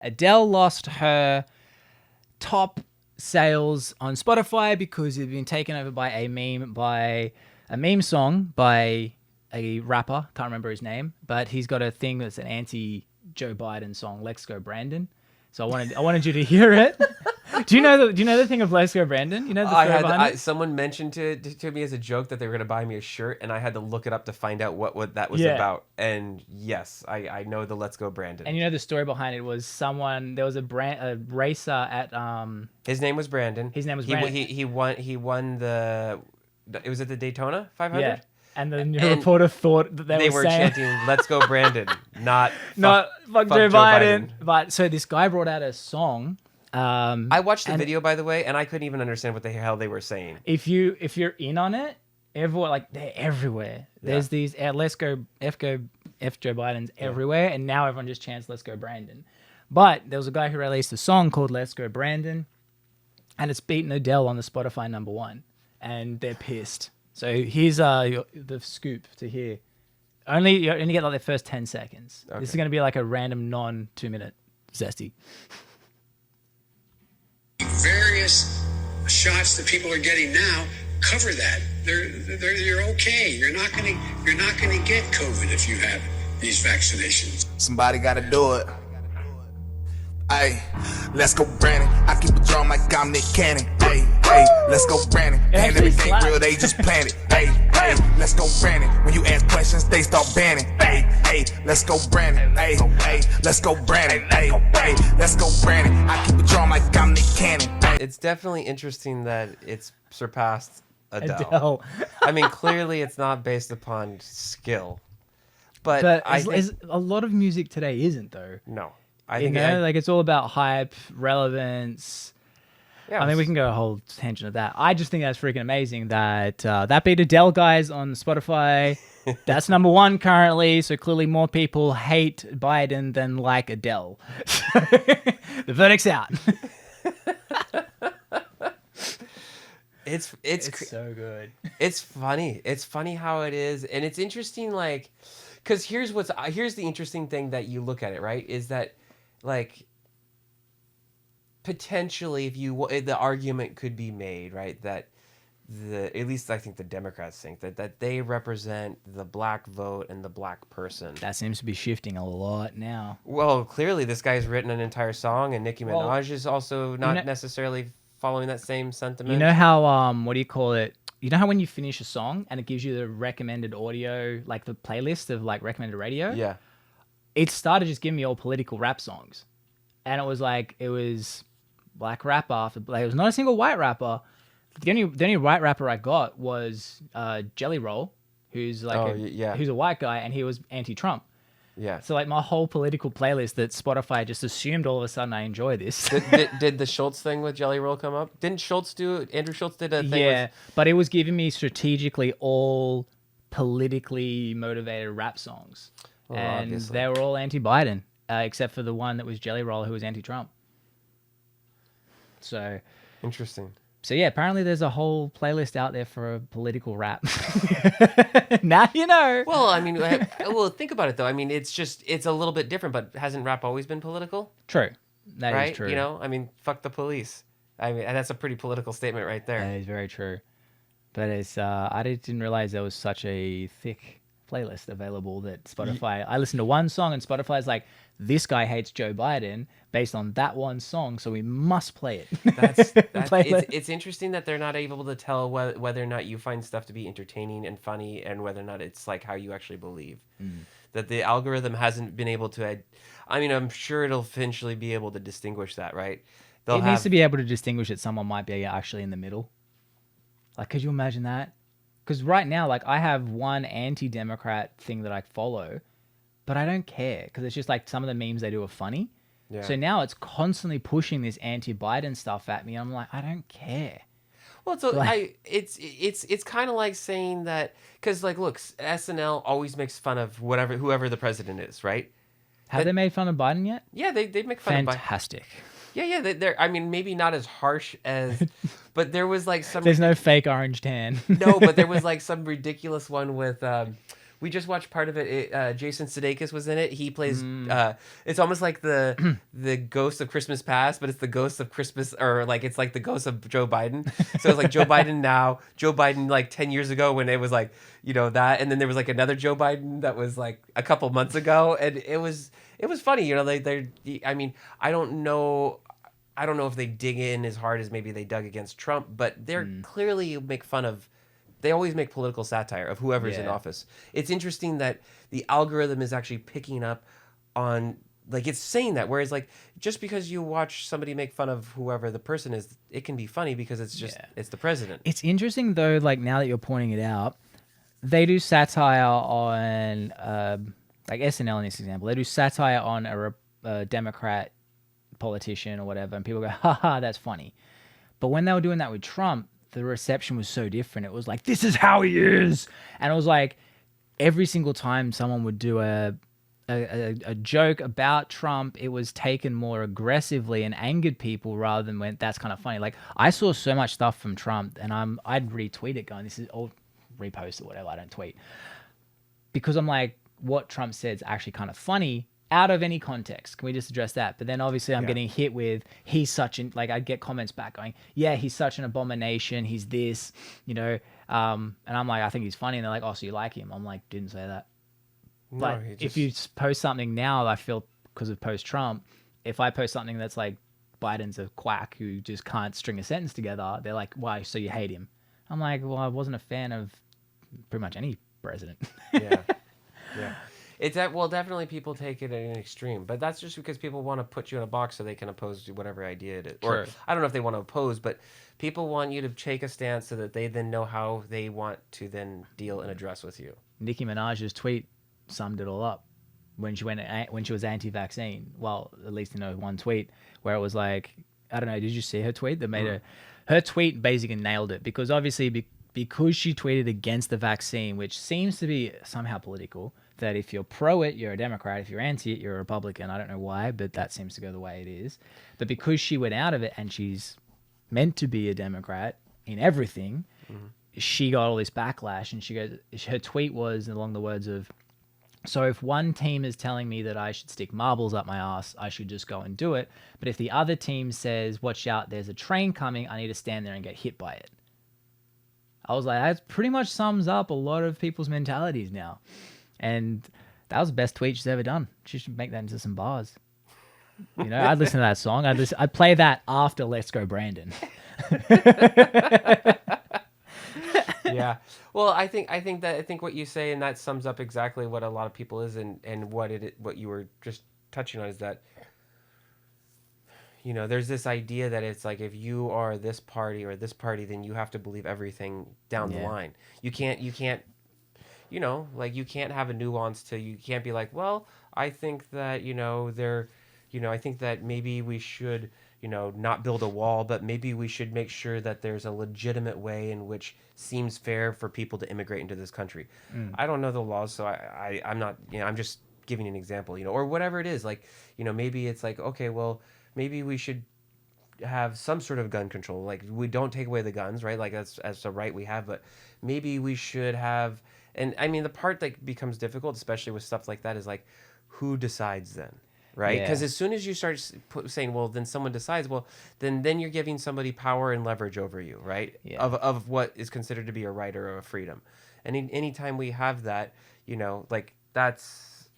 Adele lost her top sales on Spotify because it's been taken over by a meme song by a rapper. Can't remember his name, but he's got a thing that's an anti-Joe Biden song, "Let's Go Brandon." So I wanted you to hear it. Do you know the thing of "Let's Go Brandon"? You know the story behind it? Someone mentioned to me as a joke that they were going to buy me a shirt, and I had to look it up to find out what that was about. And yes, I know the "Let's Go Brandon." And you know the story behind it was there was a racer at His name was Brandon. He won the. It was at the Daytona 500. Yeah. And the reporter thought that they were chanting, "Let's go, Brandon," not fuck Joe Biden. But so this guy brought out a song. I watched the video, by the way, and I couldn't even understand what the hell they were saying. If you're in on it, everyone they're everywhere. Yeah. There's these "Let's go F Joe Biden's" everywhere, and now everyone just chants "Let's go Brandon." But there was a guy who released a song called "Let's Go Brandon," and it's beaten Adele on the Spotify #1, and they're pissed. So here's the scoop to hear. You only get like the first 10 seconds. Okay. This is going to be like a random non-2-minute Zesty. Various shots that people are getting now cover that. You're okay. You're not going to get COVID if you have these vaccinations. Somebody got to do it. Hey, let's go, Brandon. I keep a drum like I'm Nick Cannon. Hey, let's go, Brandon. And everything real, they just plan it. Hey, let's go, Brandon. When you ask questions, they start banning. Hey, let's go, Brandon. Hey, let's go, Brandon. Hey, let's go, Brandon. I keep a drum like I'm Nick Cannon. It's definitely interesting that it's surpassed Adele. I mean, clearly it's not based upon skill. But a lot of music today isn't, though. No. It's all about hype, relevance. Yeah, I mean, we can go a whole tangent of that. I just think that's freaking amazing that that beat Adele, guys, on Spotify. That's #1 currently, so clearly more people hate Biden than like Adele. The verdict's out. It's so good. It's funny. It's funny how it is, and it's interesting, like, because here's the interesting thing that you look at it, right, is that, like, potentially the argument could be made, right, that at least I think the Democrats think that they represent the black vote and the black person. That seems to be shifting a lot now. Well, clearly this guy's written an entire song, and Nicki Minaj is also not necessarily following that same sentiment. You know how what do you call it? You know how when you finish a song and it gives you the recommended audio, like the playlist of like recommended radio? Yeah. It started just giving me all political rap songs. And it was black rapper. It was not a single white rapper. The only white rapper I got was Jelly Roll, who's like who's a white guy, and he was anti-Trump. Yeah. So like my whole political playlist that Spotify just assumed all of a sudden I enjoy this. Did the Schultz thing with Jelly Roll come up? Andrew Schultz did a thing? Yeah, but it was giving me strategically all politically motivated rap songs. Well, and obviously. They were all anti-Biden, except for the one that was Jelly Roll, who was anti-Trump. So interesting. So yeah, apparently there's a whole playlist out there for a political rap. Now you know. Well, I mean, think about it though. I mean, it's a little bit different, but hasn't rap always been political? True. That right? is true. You know, I mean, fuck the police. I mean, and that's a pretty political statement right there. That is very true. But it's I didn't realize there was such a thick playlist available that Spotify. I listened to one song and Spotify's like, this guy hates Joe Biden based on that one song, so we must play it. It's interesting that they're not able to tell whether or not you find stuff to be entertaining and funny, and whether or not it's like how you actually believe. That the algorithm hasn't been able to. I mean, I'm sure it'll eventually be able to distinguish that, right? It needs to be able to distinguish that someone might be actually in the middle. Like, could you imagine that? Because right now, like, I have one anti-Democrat thing that I follow, but I don't care because it's just like some of the memes they do are funny. Yeah. So now it's constantly pushing this anti-Biden stuff at me. I'm like, I don't care. Well, it's kind of like saying that because, like, look, SNL always makes fun of whoever the president is, right? Have they made fun of Biden yet? Yeah, they make fun of Biden. Fantastic. Yeah, they're. I mean, maybe not as harsh as, but there was like some. There's no fake orange tan. No, but there was like some ridiculous one with We just watched part of it. Jason Sudeikis was in it. He plays. It's almost like the ghost of Christmas past, but it's the ghost of Christmas, or like it's like the ghost of Joe Biden. So it's like Joe Biden now, Joe Biden like 10 years ago when it was like that, and then there was like another Joe Biden that was like a couple months ago, and it was funny. I mean, I don't know if they dig in as hard as maybe they dug against Trump, but they're clearly make fun of. They always make political satire of whoever's in office. It's interesting that the algorithm is actually picking up on, like, it's saying that. Whereas, like, just because you watch somebody make fun of whoever the person is, it can be funny because it's just, it's the president. It's interesting, though, like, now that you're pointing it out, they do satire on, like, SNL in this example. They do satire on a Democrat politician or whatever, and people go, haha, that's funny. But when they were doing that with Trump, the reception was so different. It was like, this is how he is. And it was like every single time someone would do a joke about Trump, it was taken more aggressively and angered people rather than went, that's kind of funny. Like, I saw so much stuff from Trump, and I'd retweet it going, this is all repost or whatever. I don't tweet. Because I'm like, what Trump said is actually kind of funny out of any context. Can we just address that? But then obviously I'm getting hit with, he's such an, like, I'd get comments back going, yeah, he's such an abomination. He's this, and I'm like, I think he's funny. And they're like, oh, so you like him? I'm like, didn't say that. No, But if you post something now, I feel because of post-Trump, if I post something that's like, Biden's a quack who just can't string a sentence together, they're like, why? So you hate him? I'm like, well, I wasn't a fan of pretty much any president. Yeah. It's that, well, definitely people take it at an extreme, but that's just because people want to put you in a box so they can oppose to whatever idea it is. Or I don't know if they want to oppose, but people want you to take a stance so that they then know how they want to then deal and address with you. Nicki Minaj's tweet summed it all up when she was anti-vaccine. Well, at least one tweet where it was like, I don't know, did you see her tweet that made her tweet basically nailed it, because obviously because she tweeted against the vaccine, which seems to be somehow political, that if you're pro it, you're a Democrat. If you're anti it, you're a Republican. I don't know why, but that seems to go the way it is. But because she went out of it and she's meant to be a Democrat in everything, she got all this backlash. And she goes, her tweet was along the words of, so if one team is telling me that I should stick marbles up my ass, I should just go and do it. But if the other team says, watch out, there's a train coming, I need to stand there and get hit by it. I was like, that pretty much sums up a lot of people's mentalities now. And that was the best tweet she's ever done. She should make that into some bars. I'd listen to that song. I'd play that after Let's Go Brandon. Yeah. Well, I think what you say, and that sums up exactly what a lot of people is, and what you were just touching on is that, there's this idea that it's like, if you are this party or this party, then you have to believe everything down the line. You can't, you can't have a nuance to, you can't be like, well, I think that, I think that maybe we should, not build a wall, but maybe we should make sure that there's a legitimate way in which seems fair for people to immigrate into this country. I don't know the laws, so I'm not, I'm just giving an example, or whatever it is. Like, maybe it's like, okay, well, maybe we should have some sort of gun control. Like, we don't take away the guns, right? Like, that's a right we have, but maybe we should have, and I mean, the part that becomes difficult, especially with stuff like that, is like, who decides then? Right? Because as soon as you start saying, well, then someone decides, well, then you're giving somebody power and leverage over you, right? Yeah. Of what is considered to be a right or a freedom. And anytime we have that, like, that's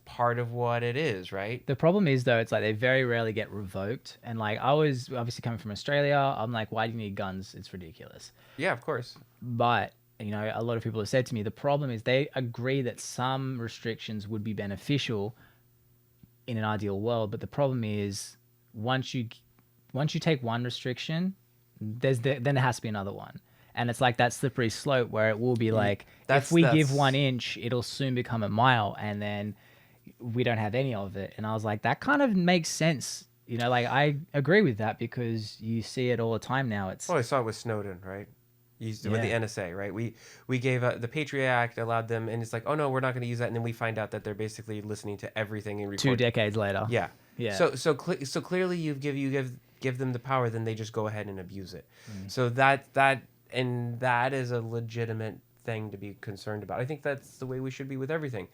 part of what it is, right? The problem is, though, it's like they very rarely get revoked. And like, I was obviously coming from Australia. I'm like, why do you need guns? It's ridiculous. Yeah, of course. But a lot of people have said to me, the problem is they agree that some restrictions would be beneficial in an ideal world, but the problem is once you take one restriction, then there has to be another one, and it's like that slippery slope where it will be like, if we give 1 inch, it'll soon become a mile, and then we don't have any of it. And I was like, that kind of makes sense, like I agree with that, because you see it all the time now. Well, I saw it with Snowden, right? With the NSA, right? We gave the Patriot Act allowed them, and it's like, oh no, we're not going to use that, and then we find out that they're basically listening to everything and recording. 2 decades later. Yeah. So clearly you give them the power, then they just go ahead and abuse it. So that is a legitimate thing to be concerned about. I think that's the way we should be with everything.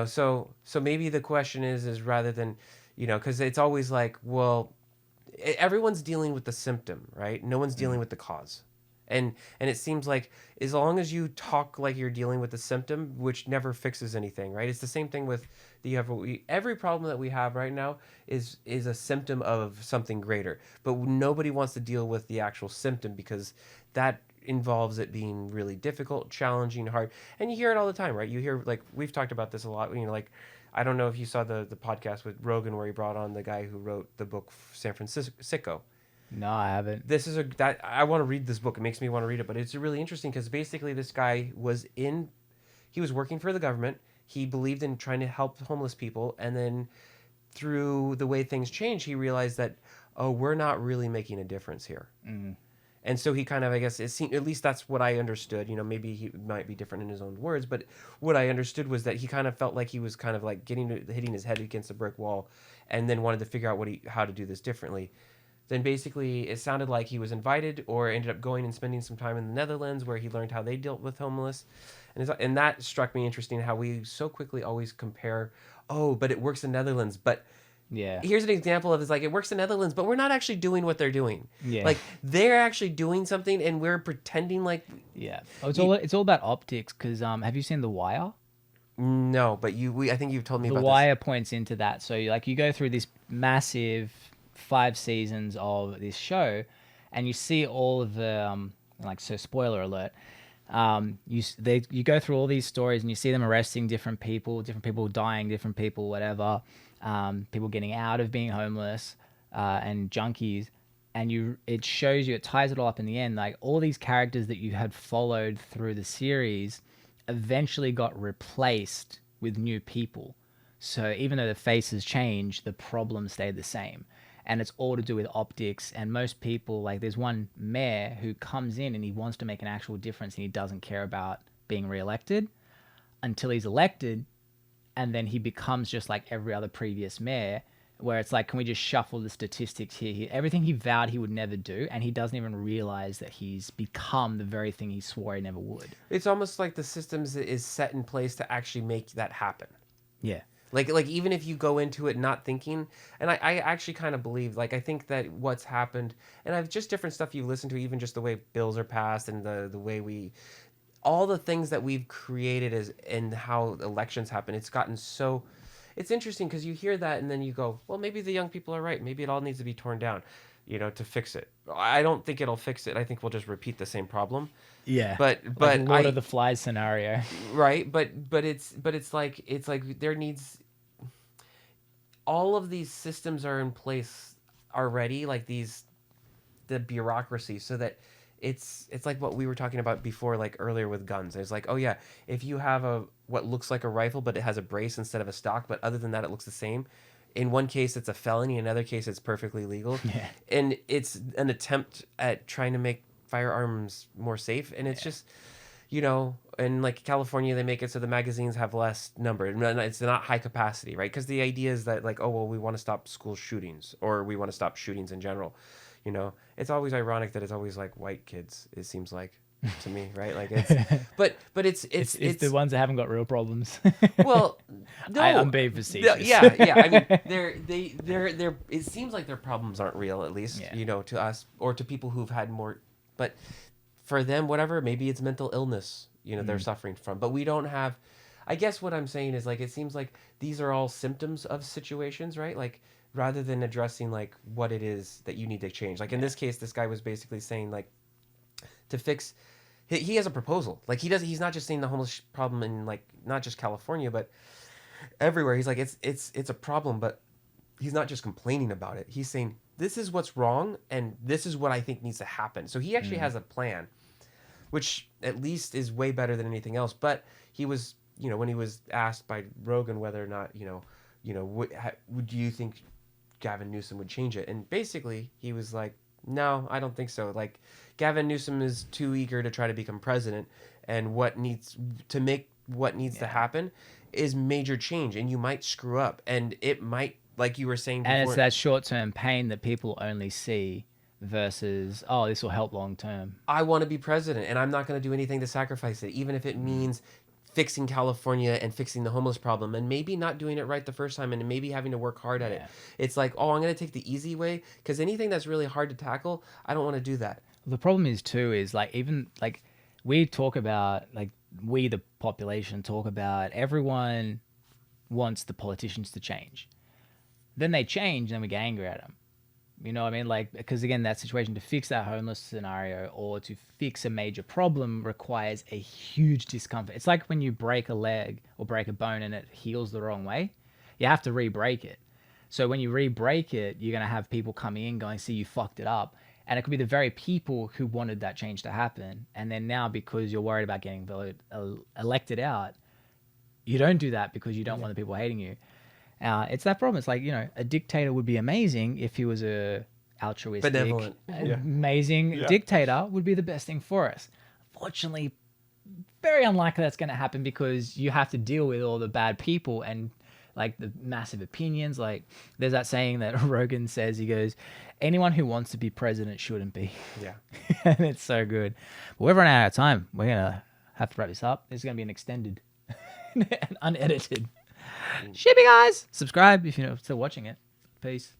So maybe the question is rather than, because it's always like, well, everyone's dealing with the symptom, right? No one's dealing with the cause. And it seems like as long as you talk like you're dealing with the symptom, which never fixes anything, right? It's the same thing with every problem that we have right now is a symptom of something greater. But nobody wants to deal with the actual symptom because that involves it being really difficult, challenging, hard. And you hear it all the time, right? You hear, like, we've talked about this a lot, like, I don't know if you saw the podcast with Rogan where he brought on the guy who wrote the book San Francisco. No, I haven't. I want to read this book. It makes me want to read it, but it's really interesting because basically this guy he was working for the government. He believed in trying to help homeless people, and then through the way things changed, he realized that, oh, we're not really making a difference here. Mm. And so he kind of, I guess, at least that's what I understood. Maybe he might be different in his own words, but what I understood was that he kind of felt like he was kind of like hitting his head against a brick wall, and then wanted to figure out how to do this differently. Then basically it sounded like he was invited or ended up going and spending some time in the Netherlands where he learned how they dealt with homeless. And that struck me interesting, how we so quickly always compare, oh, but it works in Netherlands. But yeah, here's an example of, it's like, it works in Netherlands, but we're not actually doing what they're doing. Yeah. Like, they're actually doing something and we're pretending like... Yeah. It's all about optics because have you seen The Wire? No, but I think you've told me about this. The Wire points into that. So you go through this massive 5 seasons of this show, and you see all of the so spoiler alert. You go through all these stories, and you see them arresting different people dying, different people, whatever, people getting out of being homeless, and junkies, and it shows you, it ties it all up in the end. Like, all these characters that you had followed through the series eventually got replaced with new people. So even though the faces changed, the problem stayed the same. And it's all to do with optics. And most people, like, there's one mayor who comes in and he wants to make an actual difference, and he doesn't care about being reelected until he's elected. And then he becomes just like every other previous mayor, where it's like, can we just shuffle the statistics here? Everything he vowed he would never do, and he doesn't even realize that he's become the very thing he swore he never would. It's almost like the systems is set in place to actually make that happen. Yeah. Like even if you go into it not thinking, and I actually kind of believe, like, I think that what's happened, and I've just different stuff you listen to, even just the way bills are passed and the way all the things that we've created and how elections happen, it's gotten so, it's interesting because you hear that and then you go, well, maybe the young people are right. Maybe it all needs to be torn down, to fix it. I don't think it'll fix it. I think we'll just repeat the same problem. Yeah, but like Lord of the Flies scenario, right? But it's like there needs, all of these systems are in place already, like the bureaucracy, so that it's like what we were talking about before, like earlier with guns. It's like, oh yeah, if you have what looks like a rifle but it has a brace instead of a stock, but other than that it looks the same. In one case it's a felony, in another case it's perfectly legal. Yeah. And it's an attempt at trying to make firearms more safe, and it's just, and like California, they make it so the magazines have less number. It's not high capacity, right? Because the idea is that, like, oh, well, we want to stop school shootings, or we want to stop shootings in general. It's always ironic that it's always like white kids, it seems like, to me, right? Like, it's, but it's the ones that haven't got real problems. Well, no, I'm being facetious. Yeah. I mean, they're. It seems like their problems aren't real, at least, to us or to people who've had more. But for them, whatever, maybe it's mental illness, they're suffering from. But we don't have. I guess what I'm saying is, like, it seems like these are all symptoms of situations, right? Like, rather than addressing, like, what it is that you need to change. Like, in this case, this guy was basically saying, like, to fix. He has a proposal. Like, he's not just saying the homeless problem in, like, not just California, but everywhere. He's like, it's a problem, but he's not just complaining about it. He's saying, this is what's wrong, and this is what I think needs to happen. So he actually has a plan, which at least is way better than anything else. But he was, when he was asked by Rogan whether or not, do you think Gavin Newsom would change it? And basically, he was like, no, I don't think so. Like, Gavin Newsom is too eager to try to become president, and what needs to happen is major change, and you might screw up, and it might, like you were saying before. And it's that short-term pain that people only see versus, oh, this will help long term. I want to be president, and I'm not going to do anything to sacrifice it, even if it means fixing California and fixing the homeless problem, and maybe not doing it right the first time, and maybe having to work hard at it. It's like, oh, I'm going to take the easy way, because anything that's really hard to tackle, I don't want to do that. The problem is too is like, even like we talk about, like we the population talk about, everyone wants the politicians to change. Then they change, and then we get angry at them. You know what I mean? Like, because again, that situation, to fix that homeless scenario or to fix a major problem requires a huge discomfort. It's like when you break a leg or break a bone and it heals the wrong way. You have to re-break it. So when you re-break it, you're going to have people coming in going, see, you fucked it up. And it could be the very people who wanted that change to happen. And then now, because you're worried about getting elected out, you don't do that because you don't want the people hating you. It's that problem. It's like, you know, a dictator would be amazing if he was a altruistic, benevolent, amazing dictator would be the best thing for us. Unfortunately, very unlikely that's going to happen because you have to deal with all the bad people and like the massive opinions. Like there's that saying that Rogan says, he goes, anyone who wants to be president shouldn't be. Yeah. And it's so good. But we've run out of time. We're going to have to wrap this up. This is going to be an extended and unedited. Shippy guys, subscribe if you're still watching it. Peace.